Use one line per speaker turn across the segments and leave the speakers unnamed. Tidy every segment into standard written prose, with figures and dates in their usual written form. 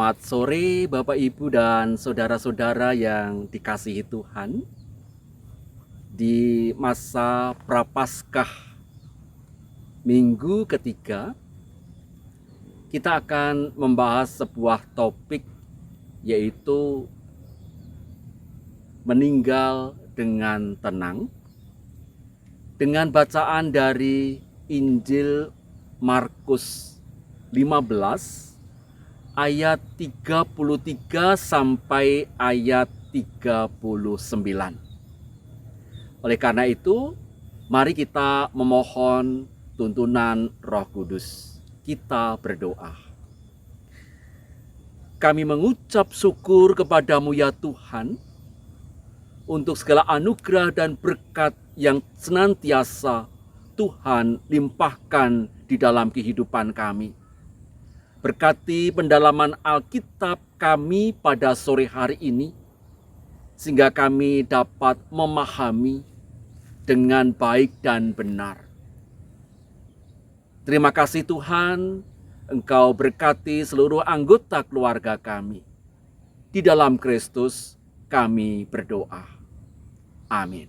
Selamat sore Bapak Ibu dan saudara-saudara yang dikasihi Tuhan. Di masa Prapaskah minggu ketiga, kita akan membahas sebuah topik, yaitu meninggal dengan tenang, dengan bacaan dari Injil Markus 15 ayat 33 sampai ayat 39. Oleh karena itu, mari kita memohon tuntunan Roh Kudus. Kita berdoa. Kami mengucap syukur kepadamu ya Tuhan, untuk segala anugerah dan berkat yang senantiasa Tuhan limpahkan di dalam kehidupan kami. Berkati pendalaman Alkitab kami pada sore hari ini, sehingga kami dapat memahami dengan baik dan benar. Terima kasih Tuhan, Engkau berkati seluruh anggota keluarga kami. Di dalam Kristus kami berdoa. Amin.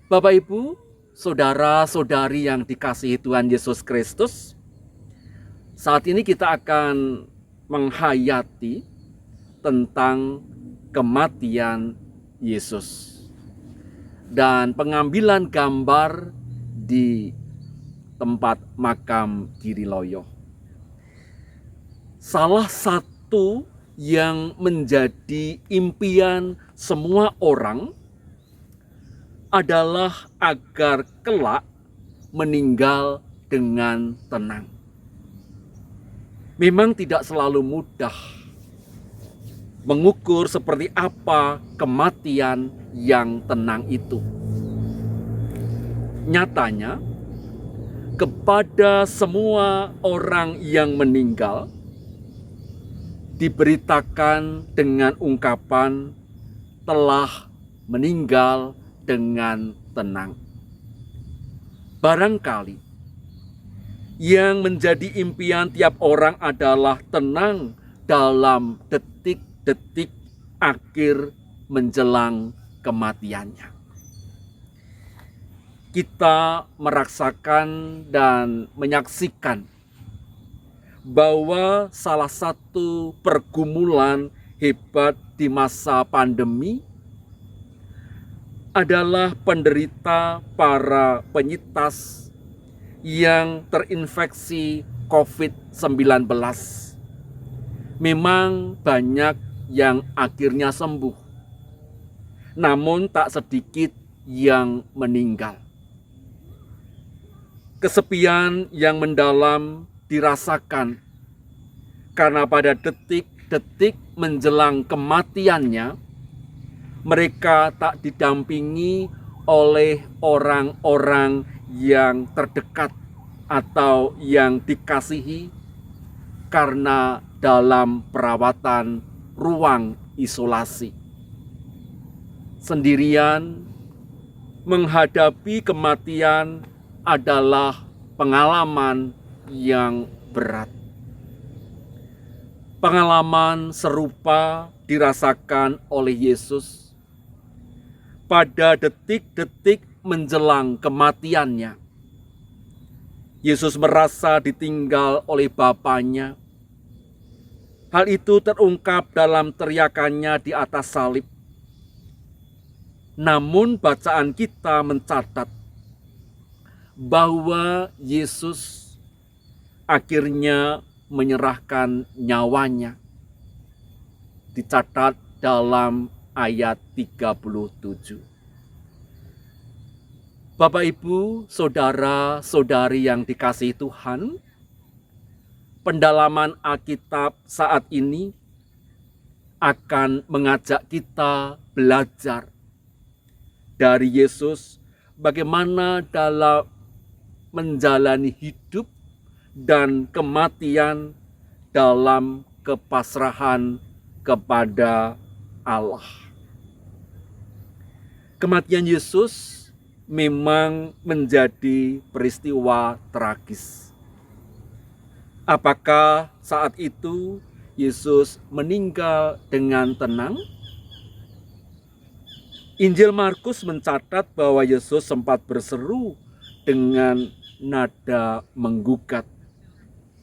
Bapak Ibu, saudara-saudari yang dikasihi Tuhan Yesus Kristus, saat ini kita akan menghayati tentang kematian Yesus dan pengambilan gambar di tempat makam Giriloyo. Salah satu yang menjadi impian semua orang adalah agar kelak meninggal dengan tenang. Memang tidak selalu mudah mengukur seperti apa kematian yang tenang itu. Nyatanya, kepada semua orang yang meninggal diberitakan dengan ungkapan telah meninggal dengan tenang. Barangkali yang menjadi impian tiap orang adalah tenang dalam detik-detik akhir menjelang kematiannya. Kita merasakan dan menyaksikan bahwa salah satu pergumulan hebat di masa pandemi adalah penderita para penyintas yang terinfeksi COVID-19. Memang banyak yang akhirnya sembuh, namun tak sedikit yang meninggal. Kesepian yang mendalam dirasakan karena pada detik-detik menjelang kematiannya, mereka tak didampingi oleh orang-orang yang terdekat atau yang dikasihi, karena dalam perawatan ruang isolasi. Sendirian menghadapi kematian adalah pengalaman yang berat. Pengalaman serupa dirasakan oleh Yesus pada detik-detik menjelang kematiannya. Yesus merasa ditinggal oleh Bapanya. Hal itu terungkap dalam teriakannya di atas salib. Namun bacaan kita mencatat bahwa Yesus akhirnya menyerahkan nyawanya. Dicatat dalam ayat 37. Bapak, Ibu, saudara-saudari yang dikasihi Tuhan, pendalaman Alkitab saat ini akan mengajak kita belajar dari Yesus bagaimana dalam menjalani hidup dan kematian dalam kepasrahan kepada Allah. Kematian Yesus memang menjadi peristiwa tragis. Apakah saat itu Yesus meninggal dengan tenang? Injil Markus mencatat bahwa Yesus sempat berseru dengan nada menggugat,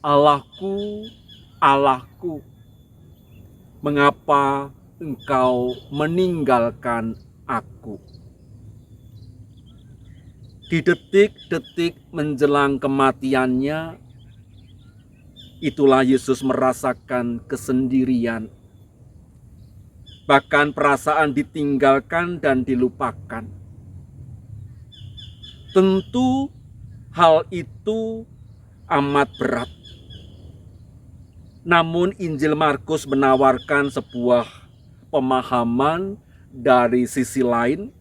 "Allahku, Allahku, mengapa Engkau meninggalkan aku?" Di detik-detik menjelang kematiannya, itulah Yesus merasakan kesendirian, bahkan perasaan ditinggalkan dan dilupakan. Tentu hal itu amat berat. Namun Injil Markus menawarkan sebuah pemahaman dari sisi lain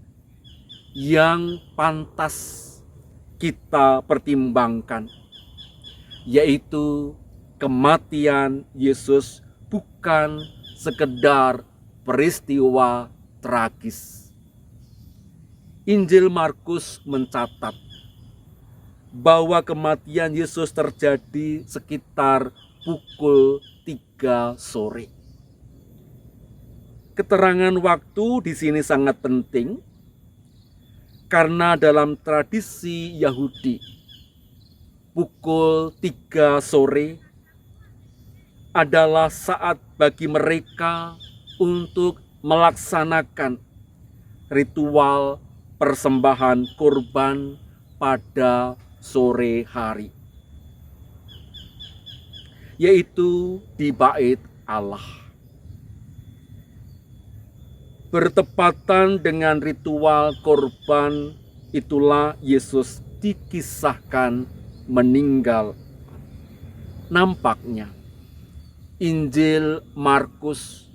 yang pantas kita pertimbangkan, yaitu kematian Yesus bukan sekedar peristiwa tragis. Injil Markus mencatat bahwa kematian Yesus terjadi sekitar pukul 3 sore. Keterangan waktu di sini sangat penting karena dalam tradisi Yahudi, pukul 3 sore adalah saat bagi mereka untuk melaksanakan ritual persembahan kurban pada sore hari, yaitu di Bait Allah. Bertepatan dengan ritual kurban itulah Yesus dikisahkan meninggal. Nampaknya Injil Markus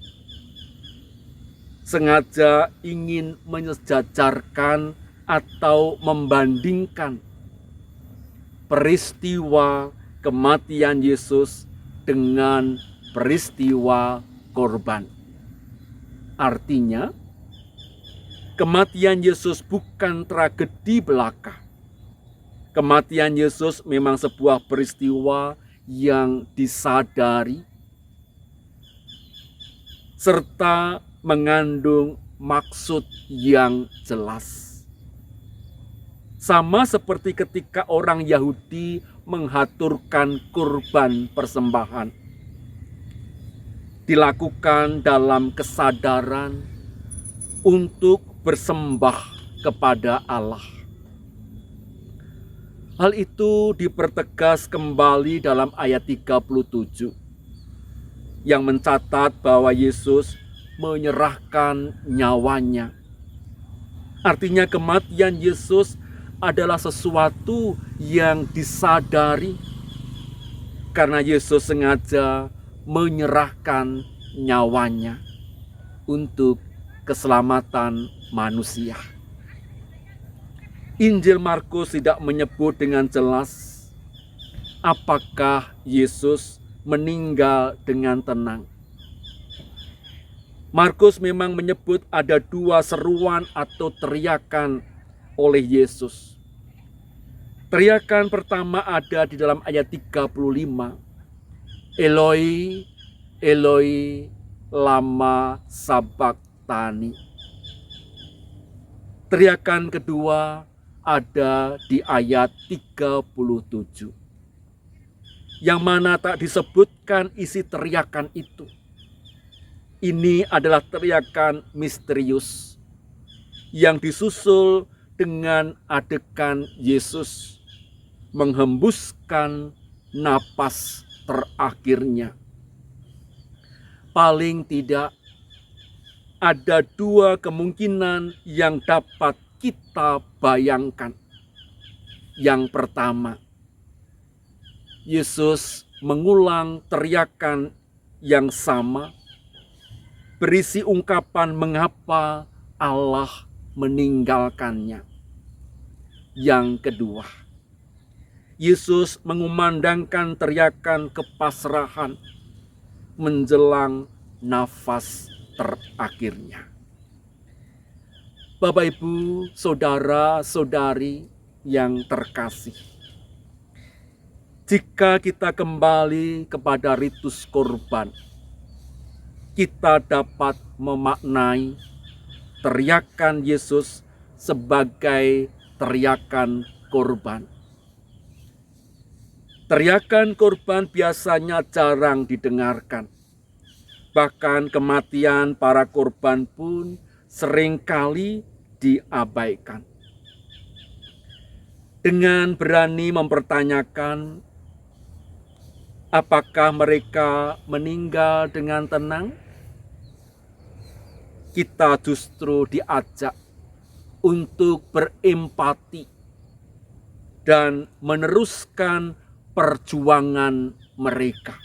sengaja ingin menyejajarkan atau membandingkan peristiwa kematian Yesus dengan peristiwa korban. Artinya, kematian Yesus bukan tragedi belaka. Kematian Yesus memang sebuah peristiwa yang disadari serta mengandung maksud yang jelas. Sama seperti ketika orang Yahudi menghaturkan kurban persembahan, dilakukan dalam kesadaran untuk bersembah kepada Allah. Hal itu dipertegas kembali dalam ayat 37 yang mencatat bahwa Yesus menyerahkan nyawanya. Artinya kematian Yesus adalah sesuatu yang disadari karena Yesus sengaja menyerahkan nyawanya untuk keselamatan manusia. Injil Markus tidak menyebut dengan jelas apakah Yesus meninggal dengan tenang. Markus memang menyebut ada 2 seruan atau teriakan oleh Yesus. Teriakan pertama ada di dalam ayat 35. Eloi, Eloi, lama sabachthani. Teriakan kedua ada di ayat 37. Yang mana tak disebutkan isi teriakan itu. Ini adalah teriakan misterius yang disusul dengan adegan Yesus menghembuskan napas terakhirnya. Paling tidak ada 2 kemungkinan yang dapat kita bayangkan. Yang pertama, Yesus mengulang teriakan yang sama, berisi ungkapan mengapa Allah meninggalkannya. Yang kedua, Yesus mengumandangkan teriakan kepasrahan menjelang nafas terakhirnya. Bapak, Ibu, saudara-saudari yang terkasih, Jika kita kembali kepada ritus korban, kita dapat memaknai teriakan Yesus sebagai teriakan korban. Teriakan korban biasanya jarang didengarkan. Bahkan kematian para korban pun seringkali diabaikan. Dengan berani mempertanyakan apakah mereka meninggal dengan tenang, kita justru diajak untuk berempati dan meneruskan perjuangan mereka.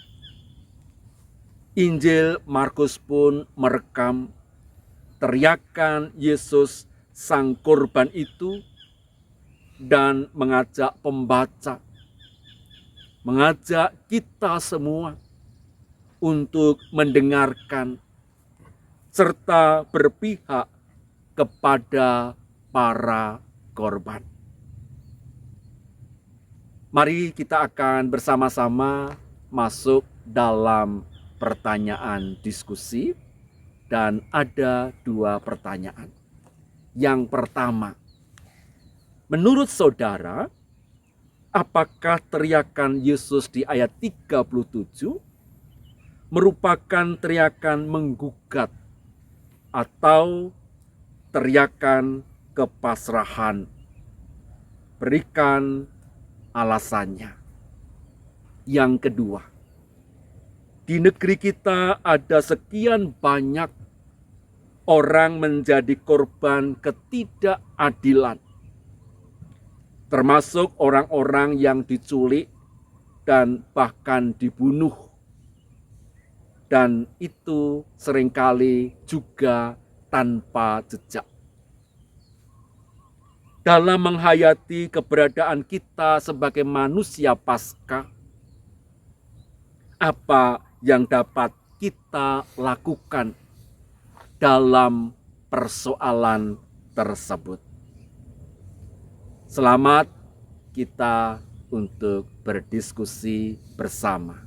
Injil Markus pun merekam teriakan Yesus sang korban itu dan mengajak pembaca, mengajak kita semua untuk mendengarkan serta berpihak kepada para korban. Mari kita akan bersama-sama masuk dalam pertanyaan diskusi, dan ada 2 pertanyaan. Yang pertama, menurut saudara, apakah teriakan Yesus di ayat 37 merupakan teriakan menggugat atau teriakan kepasrahan? Berikan alasannya. Yang kedua, di negeri kita ada sekian banyak orang menjadi korban ketidakadilan, termasuk orang-orang yang diculik dan bahkan dibunuh. Dan itu seringkali juga tanpa jejak. Dalam menghayati keberadaan kita sebagai manusia Paskah, apa yang dapat kita lakukan dalam persoalan tersebut? Selamat kita untuk berdiskusi bersama.